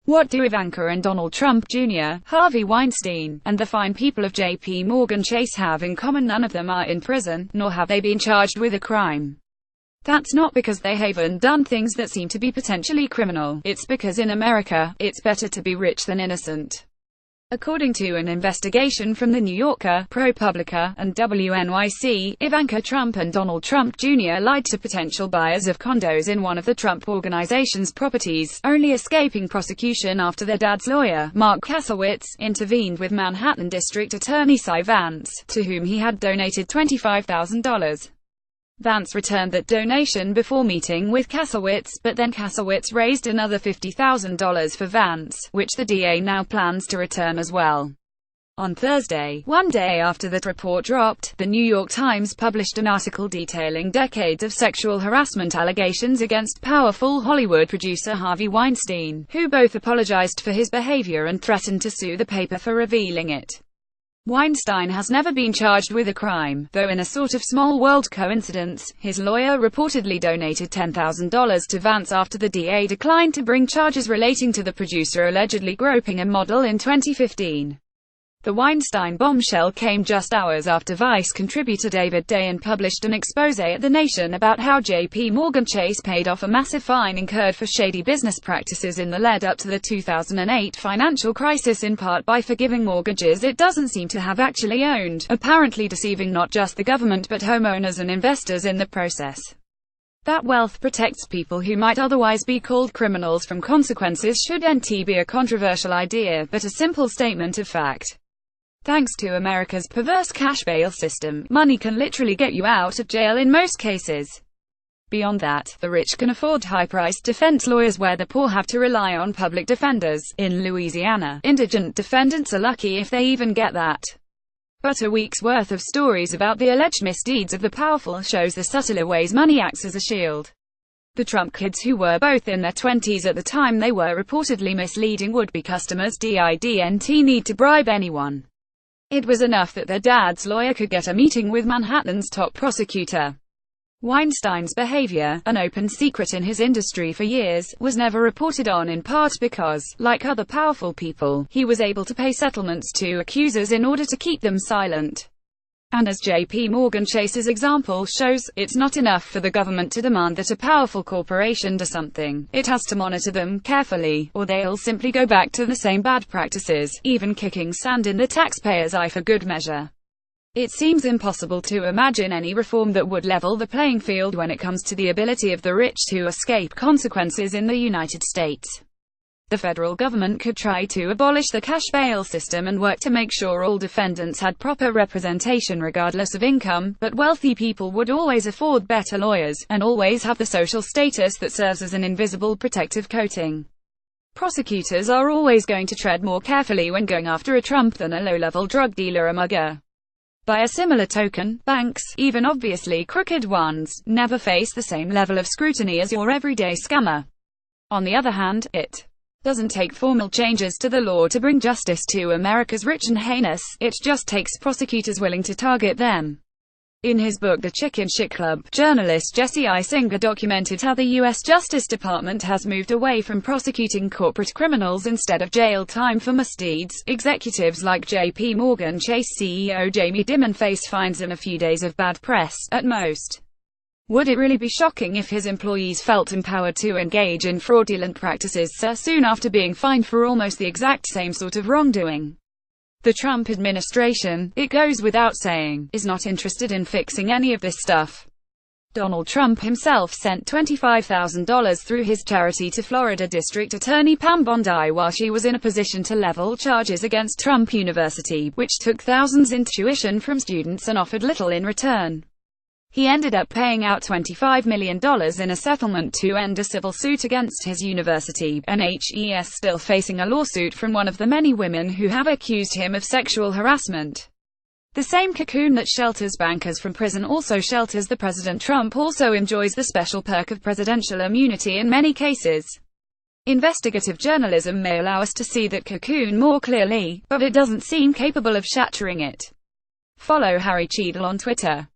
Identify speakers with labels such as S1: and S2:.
S1: What do Ivanka and Donald Trump Jr., Harvey Weinstein, and the fine people of J.P. Morgan Chase have in common? None of them are in prison, nor have they been charged with a crime. That's not because they haven't done things that seem to be potentially criminal. It's because in America, it's better to be rich than innocent. According to an investigation from The New Yorker, ProPublica, and WNYC, Ivanka Trump and Donald Trump Jr. lied to potential buyers of condos in one of the Trump Organization's properties, only escaping prosecution after their dad's lawyer, Mark Kasowitz, intervened with Manhattan District Attorney Cy Vance, to whom he had donated $25,000. Vance returned that donation before meeting with Kasowitz, but then Kasowitz raised another $50,000 for Vance, which the DA now plans to return as well. On Thursday, one day after that report dropped, The New York Times published an article detailing decades of sexual harassment allegations against powerful Hollywood producer Harvey Weinstein, who both apologized for his behavior and threatened to sue the paper for revealing it. Weinstein has never been charged with a crime, though in a sort of small world coincidence, his lawyer reportedly donated $10,000 to Vance after the DA declined to bring charges relating to the producer allegedly groping a model in 2015. The Weinstein bombshell came just hours after Vice contributor David Dayen published an exposé at The Nation about how J.P. Morgan Chase paid off a massive fine incurred for shady business practices in the lead-up to the 2008 financial crisis, in part by forgiving mortgages it doesn't seem to have actually owned, apparently deceiving not just the government but homeowners and investors in the process. That wealth protects people who might otherwise be called criminals from consequences shouldn't be a controversial idea, but a simple statement of fact. Thanks to America's perverse cash bail system, money can literally get you out of jail in most cases. Beyond that, the rich can afford high-priced defense lawyers where the poor have to rely on public defenders. In Louisiana, indigent defendants are lucky if they even get that. But a week's worth of stories about the alleged misdeeds of the powerful shows the subtler ways money acts as a shield. The Trump kids, who were both in their 20s at the time they were reportedly misleading would-be customers, didn't need to bribe anyone. It was enough that their dad's lawyer could get a meeting with Manhattan's top prosecutor. Weinstein's behavior, an open secret in his industry for years, was never reported on, in part because, like other powerful people, he was able to pay settlements to accusers in order to keep them silent. And as J.P. Morgan Chase's example shows, it's not enough for the government to demand that a powerful corporation do something. It has to monitor them carefully, or they'll simply go back to the same bad practices, even kicking sand in the taxpayers' eye for good measure. It seems impossible to imagine any reform that would level the playing field when it comes to the ability of the rich to escape consequences in the United States. The federal government could try to abolish the cash bail system and work to make sure all defendants had proper representation regardless of income, but wealthy people would always afford better lawyers, and always have the social status that serves as an invisible protective coating. Prosecutors are always going to tread more carefully when going after a Trump than a low-level drug dealer or mugger. By a similar token, banks, even obviously crooked ones, never face the same level of scrutiny as your everyday scammer. On the other hand, it doesn't take formal changes to the law to bring justice to America's rich and heinous, it just takes prosecutors willing to target them. In his book The Chicken Shit Club, journalist Jesse Isinger documented how the U.S. Justice Department has moved away from prosecuting corporate criminals instead of jail time for misdeeds. Executives like J.P. Morgan Chase CEO Jamie Dimon face fines and a few days of bad press, at most. Would it really be shocking if his employees felt empowered to engage in fraudulent practices so soon after being fined for almost the exact same sort of wrongdoing? The Trump administration, it goes without saying, is not interested in fixing any of this stuff. Donald Trump himself sent $25,000 through his charity to Florida District Attorney Pam Bondi while she was in a position to level charges against Trump University, which took thousands in tuition from students and offered little in return. He ended up paying out $25 million in a settlement to end a civil suit against his university, and he's still facing a lawsuit from one of the many women who have accused him of sexual harassment. The same cocoon that shelters bankers from prison also shelters the president. Trump also enjoys the special perk of presidential immunity in many cases. Investigative journalism may allow us to see that cocoon more clearly, but it doesn't seem capable of shattering it. Follow Harry Cheadle on Twitter.